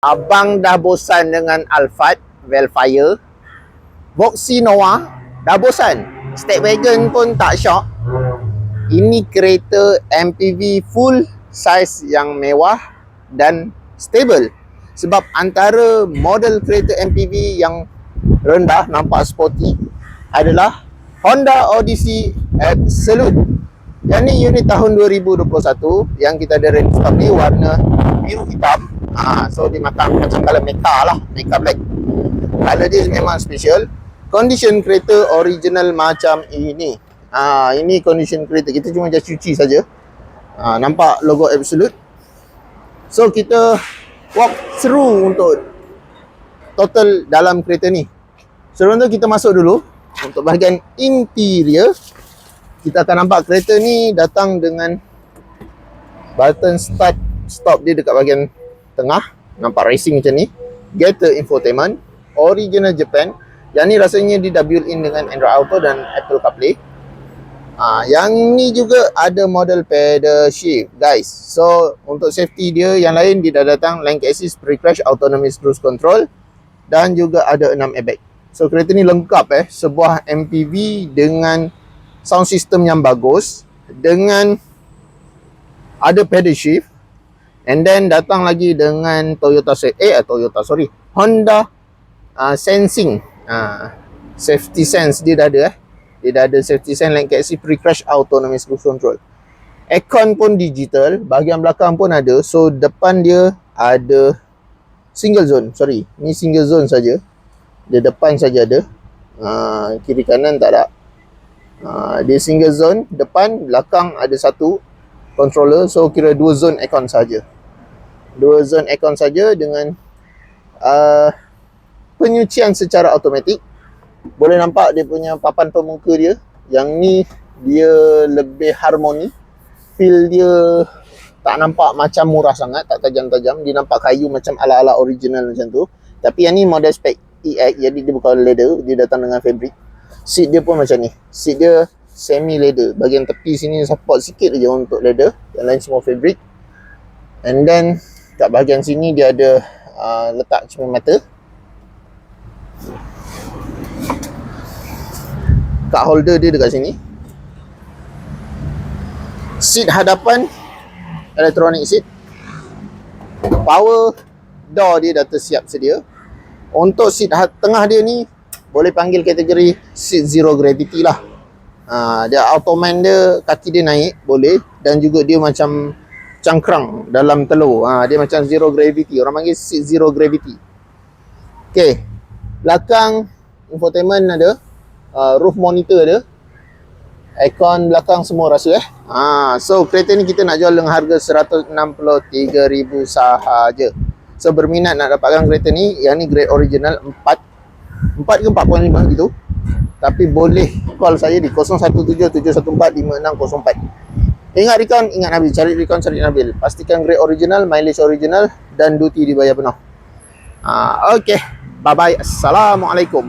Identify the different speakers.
Speaker 1: Abang dah bosan dengan Alphard, Velfire, Voxy Noah, dah bosan. State Wagon pun tak syok. Ini kereta MPV full size yang mewah dan stable. Sebab antara model kereta MPV yang rendah, nampak sporty, adalah Honda Odyssey Absolute. Yang ni unit tahun 2021 yang kita ada ready stock ni warna biru hitam. So dia macam color mecha lah, mecha black. Color dia memang special. Condition kereta original macam ini. Ini condition kereta. Kita cuma just cuci saja. Nampak logo Absolute. So kita walk through untuk total dalam kereta ni. Sebelum tu kita masuk dulu untuk bahagian interior. Kita akan nampak kereta ni datang dengan button start stop dia dekat bahagian tengah. Nampak racing macam ni. Getter infotainment, original Japan. Yang ni rasanya dia dah built in dengan Android Auto dan Apple CarPlay. Yang ni juga ada model pedal shift, guys. So untuk safety dia, yang lain dia dah datang lane assist, pre-crash, autonomous cruise control, dan juga ada 6 airbag. So kereta ni lengkap sebuah MPV dengan sound system yang bagus, dengan ada pedal shift, and then datang lagi dengan Honda sensing, safety sense dia dah ada dia dah ada safety sense, lane assist, pre-crash, autonomous cruise control. Aircon pun digital, bahagian belakang pun ada. So depan dia ada single zone, ni single zone saja. Dia depan saja ada, kiri kanan tak ada. Dia single zone, depan, belakang ada satu controller. So kira dua zone aircon saja. Dua zone aircon saja dengan penyucian secara automatik. Boleh nampak dia punya papan pemuka dia. Yang ni dia lebih harmoni. Feel dia tak nampak macam murah sangat, tak tajam-tajam. Dia nampak kayu macam ala-ala original macam tu. Tapi yang ni model spec EX, jadi dia bukan leather, dia datang dengan fabric. Seat dia pun macam ni. Seat dia semi leather. Bahagian tepi sini support sikit je untuk leather. Yang lain semua fabric. And then kat bahagian sini dia ada letak cermin mata. Card holder dia dekat sini. Seat hadapan electronic seat. Power door dia dah tersiap sedia. Untuk seat tengah dia ni boleh panggil kategori seat zero gravity lah. Dia automan dia, kaki dia naik boleh, dan juga dia macam cangkrang dalam telur. Dia macam zero gravity. Orang panggil seat zero gravity. Okay, belakang infotainment ada, roof monitor ada, aircon belakang semua rasa So kereta ni kita nak jual dengan harga 163,000 sahaja. So berminat nak dapatkan kereta ni, yang ni grade original 4 ke 4.5 gitu. Tapi boleh call saya di 0177145604. Ingat Recon, ingat Nabil. Cari Recon, cari Nabil. Pastikan grade original, mileage original, dan duty dibayar penuh. Okay, bye bye. Assalamualaikum.